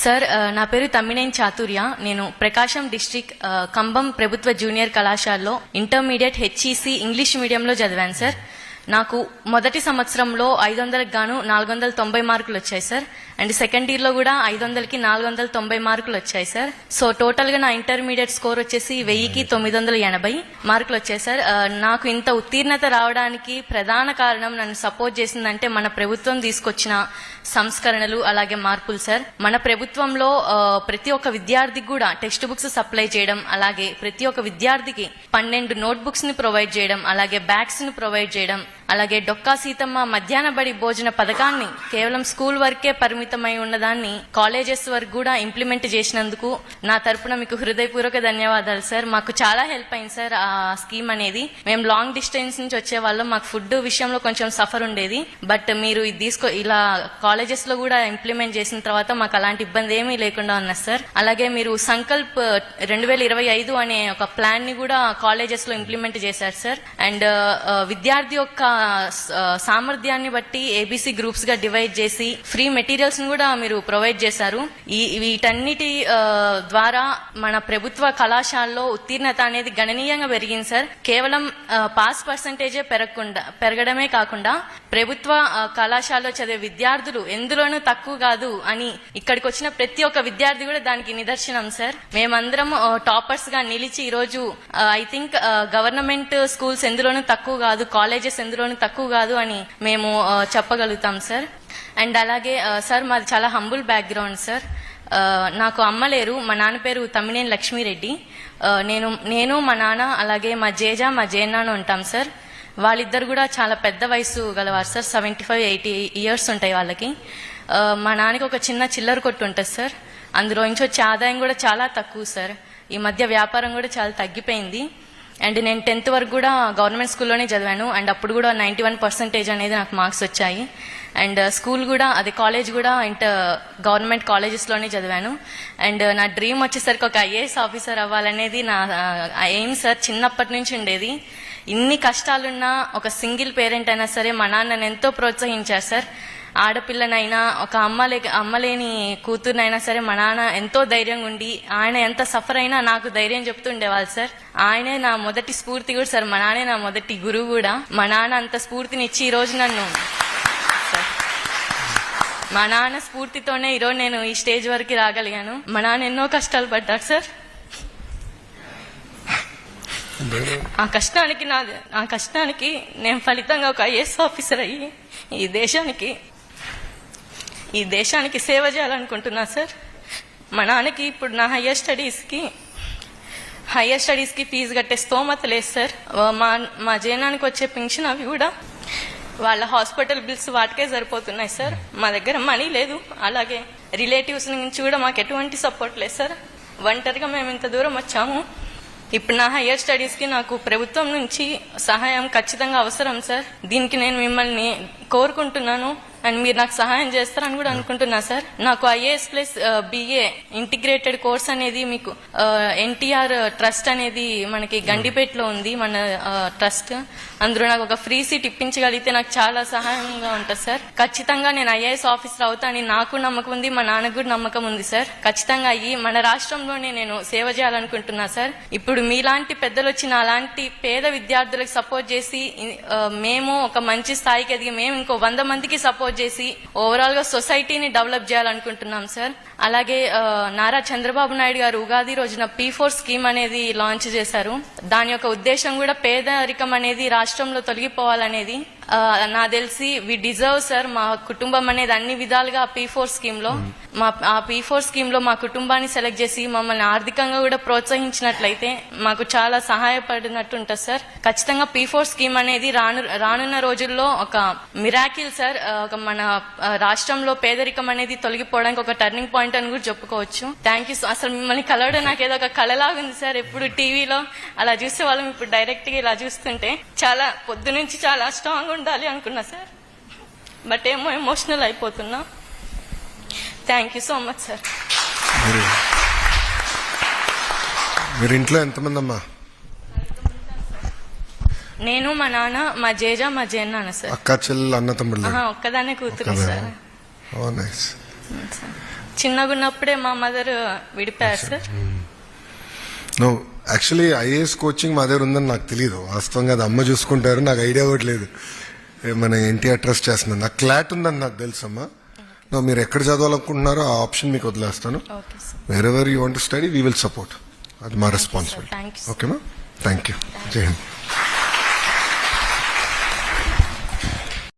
Sir నా పేరు తమ్మినేని చాతుర్య. నేను ప్రకాశం డిస్ట్రిక్ట్ కంబం ప్రభుత్వ జూనియర్ కళాశాలలో ఇంటర్మీడియట్ హెచ్ఈసి ఇంగ్లీష్ మీడియంలో చదివాను సార్. నాకు మొదటి సంవత్సరంలో 500కి గాను 490 మార్కులు వచ్చాయి సార్. అండ్ సెకండ్ ఇయర్లో కూడా 500కి 490 మార్కులు వచ్చాయి సార్. సో టోటల్గా నా ఇంటర్మీడియట్ స్కోర్ వచ్చేసి 1000కి 980 మార్కులు వచ్చాయి సార్. నాకు ఇంత ఉత్తీర్ణత రావడానికి ప్రధాన కారణం, నన్ను సపోర్ట్ చేసిందంటే మన ప్రభుత్వం తీసుకొచ్చిన సంస్కరణలు అలాగే మార్పులు సార్. మన ప్రభుత్వంలో ప్రతి ఒక్క విద్యార్థికి కూడా టెక్స్ట్ బుక్స్ సప్లై చేయడం, అలాగే ప్రతి ఒక్క విద్యార్థికి 12 నోట్ బుక్స్ ని ప్రొవైడ్ చేయడం, అలాగే బ్యాగ్స్ ని ప్రొవైడ్ చేయడం, అలాగే డొక్కా సీతమ్మ మధ్యాహ్న బడి భోజన పథకాన్ని కేవలం స్కూల్ వరకే పరిమితమై ఉన్నదాన్ని కాలేజెస్ వరకు కూడా ఇంప్లిమెంట్ చేసినందుకు నా తరపున మీకు హృదయపూర్వక ధన్యవాదాలు సార్. మాకు చాలా హెల్ప్ అయింది సార్ ఆ స్కీమ్ అనేది. మేము లాంగ్ డిస్టెన్స్ నుంచి వచ్చే వాళ్ళం, మాకు ఫుడ్ విషయంలో కొంచెం సఫర్ ఉండేది. బట్ మీరు ఇది ఇలా కాలేజెస్ లో కూడా ఇంప్లిమెంట్ చేసిన తర్వాత మాకు అలాంటి ఇబ్బంది ఏమీ లేకుండా ఉన్నది సార్. అలాగే మీరు సంకల్ప్ 2025 అనే ఒక ప్లాన్ ని కూడా కాలేజెస్ లో ఇంప్లిమెంట్ చేశారు సార్. అండ్ విద్యార్థి యొక్క సామర్థ్యాన్ని బట్టి ఏబీసీ గ్రూప్స్ గా డివైడ్ చేసి ఫ్రీ మెటీరియల్స్ ని కూడా మీరు ప్రొవైడ్ చేశారు. వీటన్నిటి ద్వారా మన ప్రభుత్వ కళాశాలలో ఉత్తీర్ణత అనేది గణనీయంగా పెరిగింది సార్. కేవలం పాస్ పర్సంటేజే పెరగడమే కాకుండా ప్రభుత్వ కళాశాలలో చదివే విద్యార్థులు ఎందులోనూ తక్కువ కాదు అని ఇక్కడికి వచ్చిన ప్రతి ఒక్క విద్యార్థి కూడా దానికి నిదర్శనం సార్. మేమందరం టాపర్స్ గా నిలిచి ఈరోజు ఐ థింక్ గవర్నమెంట్ స్కూల్స్ ఎందులోనూ తక్కువ కాదు, కాలేజెస్ ఎందులోనూ తక్కువ కాదు అని మేము చెప్పగలుగుతాం సార్. అండ్ అలాగే సార్ మాది చాలా హంబుల్ బ్యాక్గ్రౌండ్ సార్. నాకు అమ్మ లేరు. మా నాన్న పేరు తమ్మినేని లక్ష్మీరెడ్డి. నేను మా నాన్న అలాగే మా జేజ మా జేనాన్న ఉంటాం సార్. వాళ్ళిద్దరు కూడా చాలా పెద్ద వయసు గలవారు సార్. 75-80 ఇయర్స్ ఉంటాయి వాళ్ళకి. మా నాన్నకి ఒక చిన్న చిల్లర కొట్టు ఉంటుంది సార్. అందులో నుంచి వచ్చే ఆదాయం కూడా చాలా తక్కువ సార్. ఈ మధ్య వ్యాపారం కూడా చాలా తగ్గిపోయింది. అండ్ నేను 10th వరకు కూడా గవర్నమెంట్ స్కూల్లోనే చదివాను. అండ్ అప్పుడు కూడా 91% అనేది నాకు మార్క్స్ వచ్చాయి. అండ్ స్కూల్ కూడా అదే కాలేజ్ కూడా గవర్నమెంట్ కాలేజెస్లోనే చదివాను. అండ్ నా డ్రీమ్ వచ్చేసరికి ఒక ఐఏఎస్ ఆఫీసర్ అవ్వాలనేది నా ఎయిమ్ సార్. చిన్నప్పటి నుంచి ఉండేది. ఇన్ని కష్టాలున్నా ఒక సింగిల్ పేరెంట్ అయినా సరే మా నాన్న నన్ను ఎంతో ప్రోత్సహించారు సార్. ఆడపిల్లనైనా ఒక అమ్మలేని కూతురునైనా సరే మా నాన్న ఎంతో ధైర్యంగా ఉండి, ఆయన ఎంత సఫర్ అయినా నాకు ధైర్యం చెప్తూ ఉండేవాళ్ళు సార్. ఆయనే నా మొదటి స్ఫూర్తి కూడా సార్. మా నాన్నే నా మొదటి గురువు కూడా. మా నాన్న అంత స్ఫూర్తినిచ్చి ఈరోజు నన్ను మా నాన్న స్ఫూర్తితోనే ఈరోజు నేను ఈ స్టేజ్ వరకు రాగలిగాను. మా నాన్న ఎన్నో కష్టాలు పడ్డారు సార్. ఆ కష్టానికి నేను ఫలితంగా ఒక ఐఏఎస్ ఆఫీసర్ అయ్యి ఈ దేశానికి సేవ చేయాలనుకుంటున్నా సార్. మా నాన్నకి ఇప్పుడు నా హయ్యర్ స్టడీస్కి ఫీజు కట్టే స్తోమత లేదు సార్. మా జేనానికి వచ్చే పెన్షన్ అవి కూడా వాళ్ళ హాస్పిటల్ బిల్స్ వాటికే సరిపోతున్నాయి సార్. మా దగ్గర మనీ లేదు. అలాగే రిలేటివ్స్ నుంచి కూడా మాకు ఎటువంటి సపోర్ట్ లేదు సార్. ఒంటరిగా మేము ఇంత దూరం వచ్చాము. ఇప్పుడు నా హయ్యర్ స్టడీస్కి నాకు ప్రభుత్వం నుంచి సహాయం ఖచ్చితంగా అవసరం సార్. దీనికి నేను మిమ్మల్ని కోరుకుంటున్నాను. అండ్ మీరు నాకు సహాయం చేస్తారని కూడా అనుకుంటున్నా సార్. నాకు IAS plus BA integrated course అనేది మీకు ఎన్టీఆర్ ట్రస్ట్ అనేది మనకి గండిపేటలో ఉంది, మన ట్రస్ట్. అందులో నాకు ఒక ఫ్రీ సీట్ ఇప్పించగలిగితే నాకు చాలా సహాయంగా ఉంటుంది సార్. ఖచ్చితంగా నేను ఐఏఎస్ ఆఫీసర్ అవుతానని నాకు నమ్మకం ఉంది, మా నాన్నకు కూడా నమ్మకం ఉంది సార్. ఖచ్చితంగా అయ్యి మన రాష్ట్రంలోనే నేను సేవ చేయాలనుకుంటున్నా సార్. ఇప్పుడు మీలాంటి పెద్దలు వచ్చి అలాంటి పేద విద్యార్థులకు సపోర్ట్ చేసి మేము ఒక మంచి స్థాయికి ఎదిగి మేము ఇంకో 100 మందికి సపోర్ట్ చేసి ఓవరాల్ గా సొసైటీని డెవలప్ చేయాలనుకుంటున్నాం సార్. అలాగే నారా చంద్రబాబు నాయుడు గారు ఉగాది రోజున P4 స్కీమ్ అనేది లాంచ్ చేశారు. దాని యొక్క ఉద్దేశం కూడా పేదరికం అనేది రాష్ట్రంలో తొలగిపోవాలనేది. నా తెలిసి వి డిజర్వ్ సార్. మా కుటుంబం అనేది అన్ని విధాలుగా P4 స్కీమ్ లో P4 స్కీమ్ లో మా కుటుంబాన్ని సెలెక్ట్ చేసి మమ్మల్ని ఆర్థికంగా కూడా ప్రోత్సహించినట్లయితే మాకు చాలా సహాయపడినట్టు ఉంటుంది సార్. ఖచ్చితంగా P4 స్కీమ్ అనేది రానున్న రోజుల్లో ఒక మిరాకిల్ సార్. మన రాష్ట్రంలో పేదరికం అనేది తొలగిపోవడానికి ఒక టర్నింగ్ పాయింట్ అని కూడా చెప్పుకోవచ్చు. Thank you. అసలు మిమ్మల్ని కలవడం నాకు ఏదో ఒక కళలాగా ఉంది సార్. ఎప్పుడు టీవీలో అలా చూసే వాళ్ళం, ఇప్పుడు డైరెక్ట్ గా ఇలా చూస్తుంటే చాలా పొద్దు నుంచి చాలా స్ట్రాంగ్ ఉండాలి అనుకున్నా సార్. బట్ ఏమో ఎమోషనల్ అయిపోతున్నా. Thank you so much sir. మీరు ఇంట్లో ఎంతమంది అమ్మా? నేను, మా నాన్న, మా జేజ, మా జేనాన్న సార్. అక్క చెల్లెలు అన్న తమ్ముళ్ళు? ఒక్కదాన్నే కూతురు సార్. చిన్నగా ఉన్నప్పుడే మా మదర్ విడిపోయారు sir. No actually IAS coaching మా దగ్గర ఉందని నాకు తెలియదు. వాస్తవంగా అది అమ్మ చూసుకుంటారు, నాకు ఐడియా కూడా లేదు. మన ఎన్టీఆర్ ట్రస్ట్ చేస్తున్నాను, నాకు క్లాట్ ఉందని నాకు తెలుసమ్మా. నో మీరు ఎక్కడ చదవాలనుకుంటున్నారో ఆ ఆప్షన్ మీకు వదిలేస్తాను. Okay sir. Wherever you want to study we will support. అది మా రెస్పాన్సిబిలిటీ. Thank you. ఓకేమా? Thank you. జై హింద్.